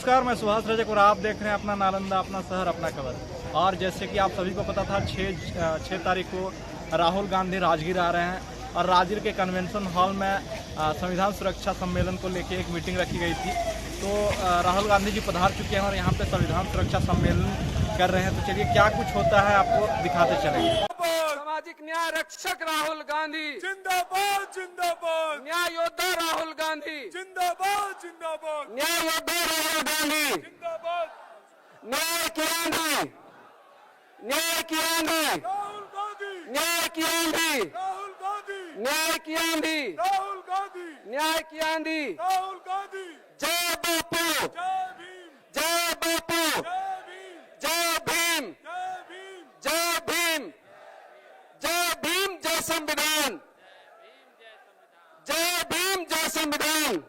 नमस्कार, मैं सुहास रजक और आप देख रहे हैं अपना नालंदा, अपना शहर, अपना खबर। और जैसे कि आप सभी को पता था 6 तारीख को राहुल गांधी राजगीर आ रहे हैं और राजगीर के कन्वेंशन हॉल में संविधान सुरक्षा सम्मेलन को लेकर एक मीटिंग रखी गई थी। तो राहुल गांधी जी पधार चुके हैं और यहाँ पे संविधान सुरक्षा सम्मेलन कर रहे हैं। तो चलिए क्या कुछ होता है आपको दिखाते चलेंगे। सामाजिक न्याय रक्षक राहुल गांधी जिंदाबाद जिंदाबाद, न्याय योद्धा राहुल गांधी जिंदाबाद जिंदाबाद, न्याय योद्धा राहुल गांधी जिंदाबाद, न्याय की आंधी, न्याय की आंधी, राहुल गांधी, न्याय की आंधी, राहुल गांधी, न्याय की आंधी, राहुल गांधी, न्याय की आंधी। राहुल गांधी। जय बापू, जय भीम, जय बापू, जय भीम, जय भीम, जय भीम, जय भीम, जय भीम, जय संविधान, जय भीम, जय संविधान।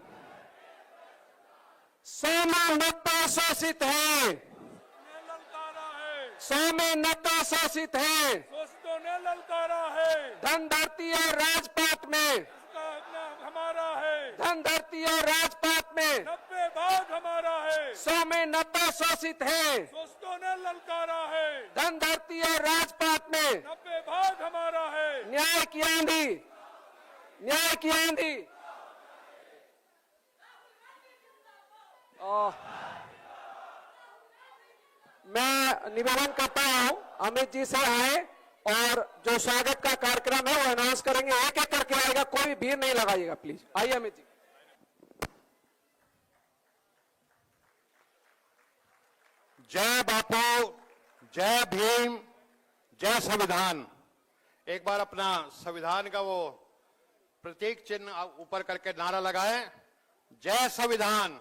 100 में 90 शोषित है, ने ललकारा है, 100 में 90 शोषित है। दोस्तों ने ललकारा है, धन धरती और राजपाट में, इसका अपना हमारा है, धन धरती और राजपाट में 90 भाग हमारा है, 100 में 90 शोषित है। दोस्तों ने ललकारा है, धन धरती और राजपाट में 90 भाग हमारा है। न्याय की आंधी, न्याय की आंधी। मैं निवेदन करता हूं अमित जी से आए और जो स्वागत का कार्यक्रम है वो अनाउंस करेंगे। एक एक करके आएगा, कोई भी भीड़ नहीं लगाइएगा प्लीज। आइए अमित जी। जय बापू, जय भीम, जय संविधान। एक बार अपना संविधान का वो प्रतीक चिन्ह ऊपर करके नारा लगाएं, जय संविधान।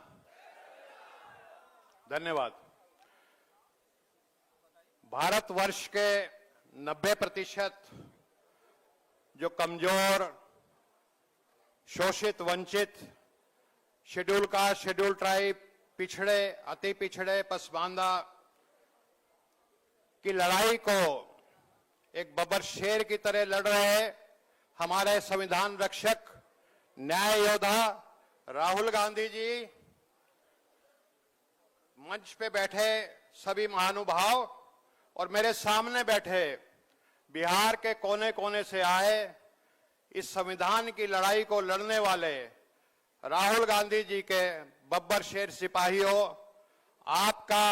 धन्यवाद। भारतवर्ष के 90% जो कमजोर, शोषित, वंचित, शेड्यूल कास्ट, शेड्यूल ट्राइब, पिछड़े, अति पिछड़े, पसमानदा की लड़ाई को एक बब्बर शेर की तरह लड़ रहे हमारे संविधान रक्षक, न्याय योद्धा राहुल गांधी जी, मंच पे बैठे सभी महानुभाव और मेरे सामने बैठे बिहार के कोने कोने से आए इस संविधान की लड़ाई को लड़ने वाले राहुल गांधी जी के बब्बर शेर सिपाहियों, आपका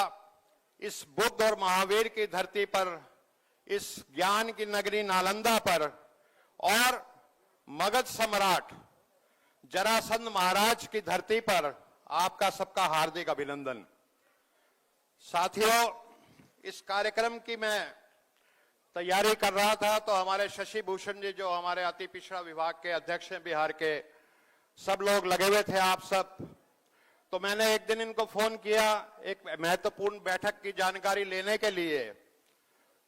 इस बुद्ध और महावीर की धरती पर, इस ज्ञान की नगरी नालंदा पर और मगध सम्राट जरासंध महाराज की धरती पर आपका सबका हार्दिक अभिनंदन। साथियों, इस कार्यक्रम की मैं तैयारी कर रहा था तो हमारे शशि भूषण जी, जो हमारे अति पिछड़ा विभाग के अध्यक्ष हैं बिहार के, सब लोग लगे हुए थे, आप सब। तो मैंने एक दिन इनको फोन किया एक महत्वपूर्ण बैठक की जानकारी लेने के लिए।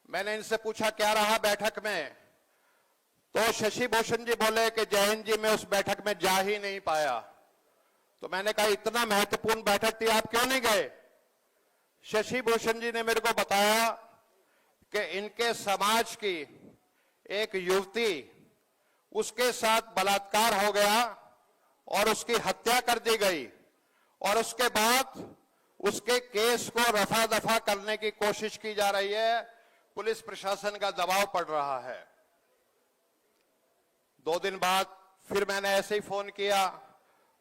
मैंने इनसे पूछा क्या रहा बैठक में, तो शशि भूषण जी बोले कि जय हिंद जी, मैं उस बैठक में जा ही नहीं पाया। तो मैंने कहा इतना महत्वपूर्ण बैठक थी, आप क्यों नहीं गए? शशि भूषण जी ने मेरे को बताया कि इनके समाज की एक युवती, उसके साथ बलात्कार हो गया और उसकी हत्या कर दी गई और उसके बाद उसके केस को रफा दफा करने की कोशिश की जा रही है, पुलिस प्रशासन का दबाव पड़ रहा है। 2 दिन बाद फिर मैंने ऐसे ही फोन किया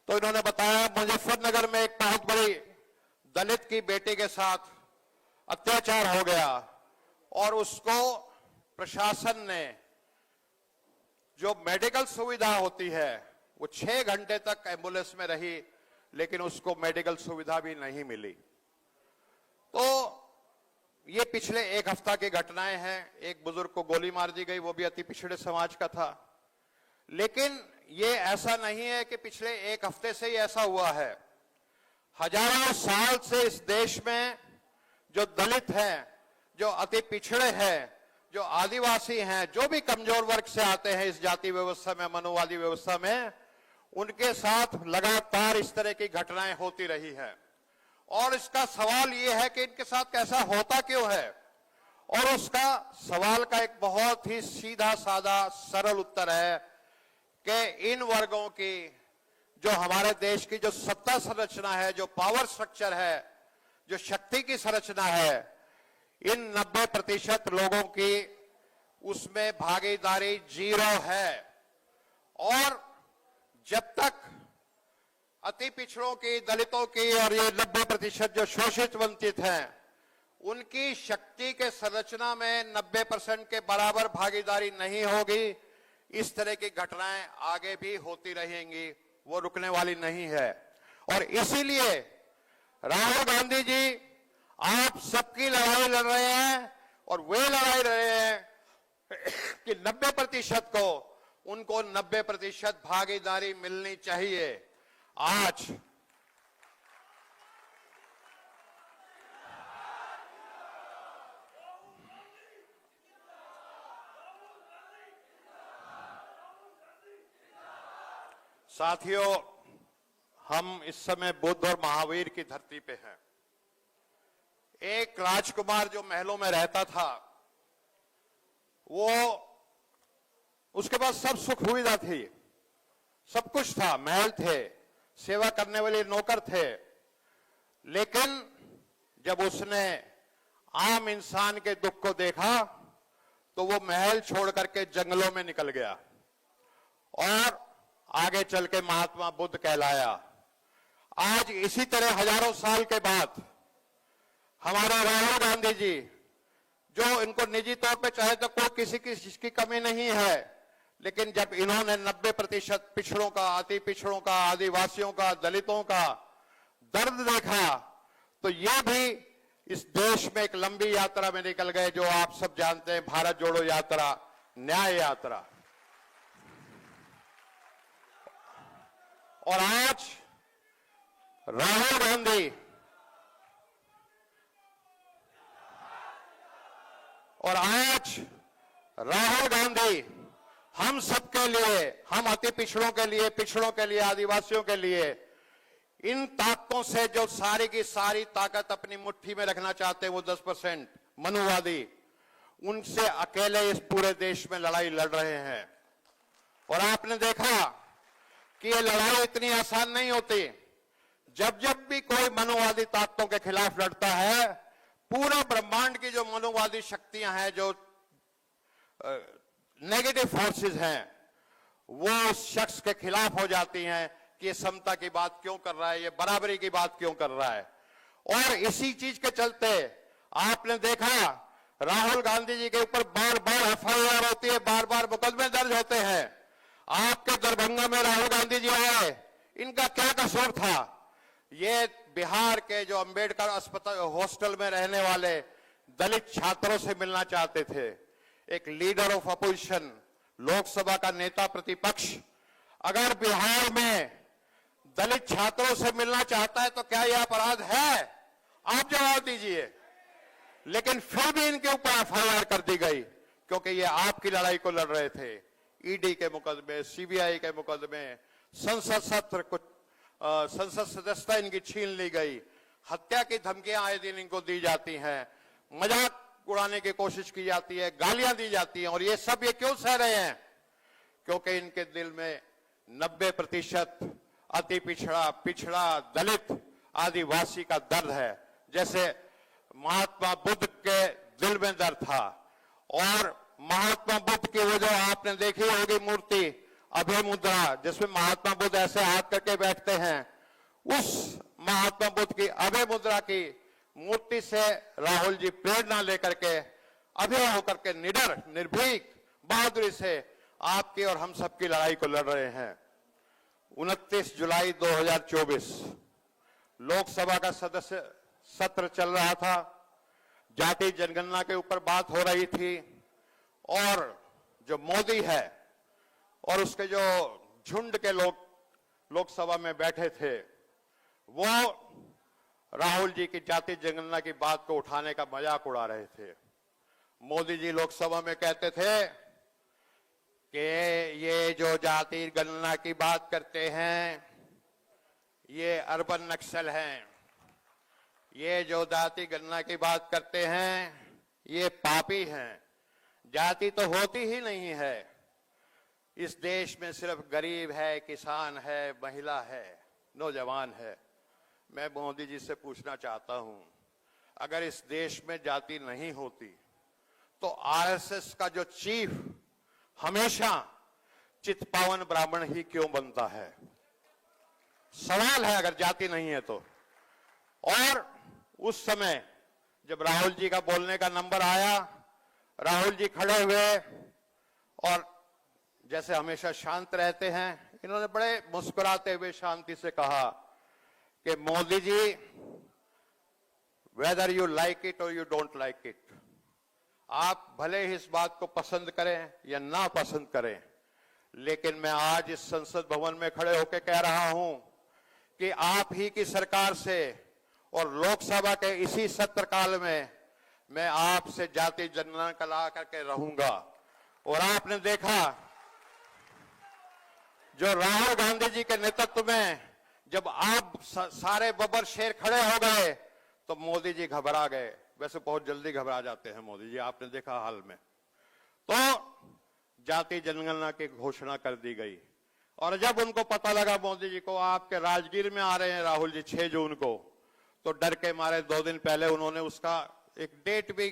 तो इन्होंने बताया मुजफ्फरनगर में एक बहुत बड़ी दलित की बेटी के साथ अत्याचार हो गया और उसको प्रशासन ने, जो मेडिकल सुविधा होती है, वो 6 घंटे तक एम्बुलेंस में रही लेकिन उसको मेडिकल सुविधा भी नहीं मिली। तो ये पिछले 1 हफ्ता की घटनाएं हैं। एक बुजुर्ग को गोली मार दी गई, वो भी अति पिछड़े समाज का था। लेकिन ये ऐसा नहीं है कि पिछले 1 हफ्ते से ही ऐसा हुआ है। हजारों साल से इस देश में जो दलित हैं, जो अति पिछड़े हैं, जो आदिवासी हैं, जो भी कमजोर वर्ग से आते हैं इस जाति व्यवस्था में, मनुवादी व्यवस्था में, उनके साथ लगातार इस तरह की घटनाएं होती रही हैं। और इसका सवाल ये है कि इनके साथ कैसा होता क्यों है, और उसका सवाल का एक बहुत ही सीधा साधा सरल उत्तर है कि इन वर्गों की जो हमारे देश की जो सत्ता संरचना है, जो पावर स्ट्रक्चर है, जो शक्ति की संरचना है, इन 90% लोगों की उसमें भागीदारी 0 है। और जब तक अति पिछड़ों की, दलितों की और ये 90% जो शोषित वंचित हैं, उनकी शक्ति के संरचना में 90% के बराबर भागीदारी नहीं होगी, इस तरह की घटनाएं आगे भी होती रहेंगी, वो रुकने वाली नहीं है। और इसीलिए राहुल गांधी जी आप सबकी लड़ाई लड़ रहे हैं और वे लड़ाई लड़ रहे हैं कि 90% को, उनको 90% भागीदारी मिलनी चाहिए। आज साथियों, हम इस समय बुद्ध और महावीर की धरती पे हैं। एक राजकुमार जो महलों में रहता था, वो उसके पास सब सुख सुविधा थी, सब कुछ था, महल थे, सेवा करने वाले नौकर थे, लेकिन जब उसने आम इंसान के दुख को देखा तो वो महल छोड़ करके जंगलों में निकल गया और आगे चल के महात्मा बुद्ध कहलाया। आज इसी तरह हजारों साल के बाद हमारे राहुल गांधी जी, जो इनको निजी तौर पे चाहे तो कोई किसी की चीज की कमी नहीं है, लेकिन जब इन्होंने 90% पिछड़ों का, अति पिछड़ों का, आदिवासियों का, दलितों का दर्द देखा, तो ये भी इस देश में एक लंबी यात्रा में निकल गए, जो आप सब जानते हैं, भारत जोड़ो यात्रा, न्याय यात्रा। और आज राहुल गांधी हम सबके लिए, हम अति पिछड़ों के लिए, आदिवासियों के लिए, इन ताकतों से जो सारी की सारी ताकत अपनी मुट्ठी में रखना चाहते हैं, वो 10% मनुवादी, उनसे अकेले इस पूरे देश में लड़ाई लड़ रहे हैं। और आपने देखा कि ये लड़ाई इतनी आसान नहीं होती। जब जब भी कोई मनुवादी ताकतों के खिलाफ लड़ता है, पूरा ब्रह्मांड की जो मनुवादी शक्तियां हैं, जो नेगेटिव फोर्सेस हैं, वो उस शख्स के खिलाफ हो जाती हैं कि ये समता की बात क्यों कर रहा है, ये बराबरी की बात क्यों कर रहा है। और इसी चीज के चलते आपने देखा राहुल गांधी जी के ऊपर बार बार एफआईआर होती है, बार बार मुकदमे दर्ज होते हैं। आपके दरभंगा में राहुल गांधी जी आए, इनका क्या कसूर था? ये बिहार के जो अंबेडकर अस्पताल हॉस्टल में रहने वाले दलित छात्रों से मिलना चाहते थे। एक लीडर ऑफ अपोजिशन, लोकसभा का नेता प्रतिपक्ष, अगर बिहार में दलित छात्रों से मिलना चाहता है तो क्या यह अपराध है? आप जवाब दीजिए। लेकिन फिर भी इनके ऊपर एफआईआर कर दी गई, क्योंकि ये आपकी लड़ाई को लड़ रहे थे। ईडी के मुकदमे, सीबीआई के मुकदमे, संसद सदस्यता इनकी छीन ली गई, हत्या की धमकियां आए दिन इनको दी जाती हैं, मजाक उड़ाने की कोशिश की जाती है, गालियां दी जाती हैं। और ये सब ये क्यों सह रहे हैं? क्योंकि इनके दिल में 90% अति पिछड़ा दलित आदिवासी का दर्द है, जैसे महात्मा बुद्ध के दिल में दर्द था। और महात्मा बुद्ध की वो जो आपने देखी होगी मूर्ति अभय मुद्रा, जिसमें महात्मा बुद्ध ऐसे हाथ करके बैठते हैं, उस महात्मा बुद्ध की अभय मुद्रा की मूर्ति से राहुल जी प्रेरणा लेकर के अभय होकर के निडर, निर्भीक, बहादुरी से आपकी और हम सबकी लड़ाई को लड़ रहे हैं। 29 जुलाई 2024 लोकसभा का सदस्य सत्र चल रहा था, जाति जनगणना के ऊपर बात हो रही थी, और जो मोदी है और उसके जो झुंड के लोग लोकसभा में बैठे थे, वो राहुल जी की जाति जनगणना की बात को उठाने का मजाक उड़ा रहे थे। मोदी जी लोकसभा में कहते थे कि ये जो जाति गणना की बात करते हैं, ये अर्बन नक्सल हैं, ये जो जाति गणना की बात करते हैं, ये पापी हैं, जाति तो होती ही नहीं है। इस देश में सिर्फ गरीब है, किसान है, महिला है, नौजवान है। मैं मोदी जी से पूछना चाहता हूं, अगर इस देश में जाति नहीं होती तो आरएसएस का जो चीफ हमेशा चितपावन ब्राह्मण ही क्यों बनता है? सवाल है, अगर जाति नहीं है तो। और उस समय जब राहुल जी का बोलने का नंबर आया, राहुल जी खड़े हुए और जैसे हमेशा शांत रहते हैं, इन्होंने बड़े मुस्कुराते हुए शांति से कहा कि Modi ji, whether you like it और यू डोंट लाइक इट, आप भले ही इस बात को पसंद करें या ना पसंद करें, लेकिन मैं आज इस संसद भवन में खड़े होकर कह रहा हूं कि आप ही की सरकार से और लोकसभा के इसी सत्र काल में मैं आपसे जाति जनगणना करा करके रहूंगा। और आपने देखा, जो राहुल गांधी जी के नेतृत्व में जब आप सारे बब्बर शेर खड़े हो गए तो मोदी जी घबरा गए। वैसे बहुत जल्दी घबरा जाते हैं मोदी जी, आपने देखा हाल में। तो जाति जनगणना की घोषणा कर दी गई और जब उनको पता लगा मोदी जी को आपके राजगीर में आ रहे हैं राहुल जी 6 जून को, तो डर के मारे 2 दिन पहले उन्होंने उसका एक डेट भी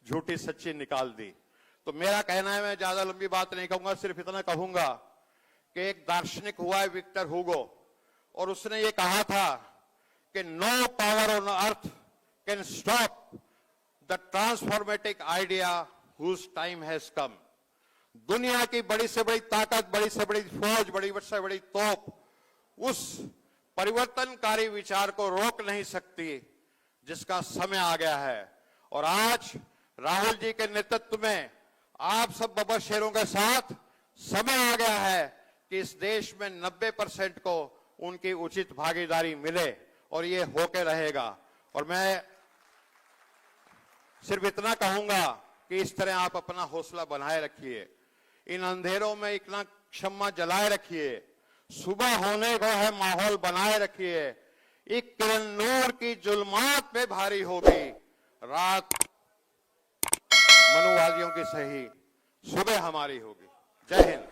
झूठी सच्ची निकाल दी। तो मेरा कहना है, मैं ज्यादा लंबी बात नहीं कहूंगा, सिर्फ इतना कहूंगा कि एक दार्शनिक हुआ है विक्टर हुगो, और उसने ये कहा था कि no power on earth can stop the transformative idea whose time has come. दुनिया की बड़ी से बड़ी ताकत, बड़ी से बड़ी फौज, बड़ी से बड़ी तोप उस परिवर्तनकारी विचार को रोक नहीं सकती जिसका समय आ गया है। और आज राहुल जी के नेतृत्व में आप सब बब्बर शेरों के साथ समय आ गया है कि इस देश में 90% को उनकी उचित भागीदारी मिले, और ये होके रहेगा। और मैं सिर्फ इतना कहूंगा कि इस तरह आप अपना हौसला बनाए रखिए, इन अंधेरों में इतना क्षमा जलाए रखिए, सुबह होने को है माहौल बनाए रखिए। एक किरण नूर की जुल्मात पे भारी होगी, रात मनुवादियों की सही, सुबह हमारी होगी। जय हिंद।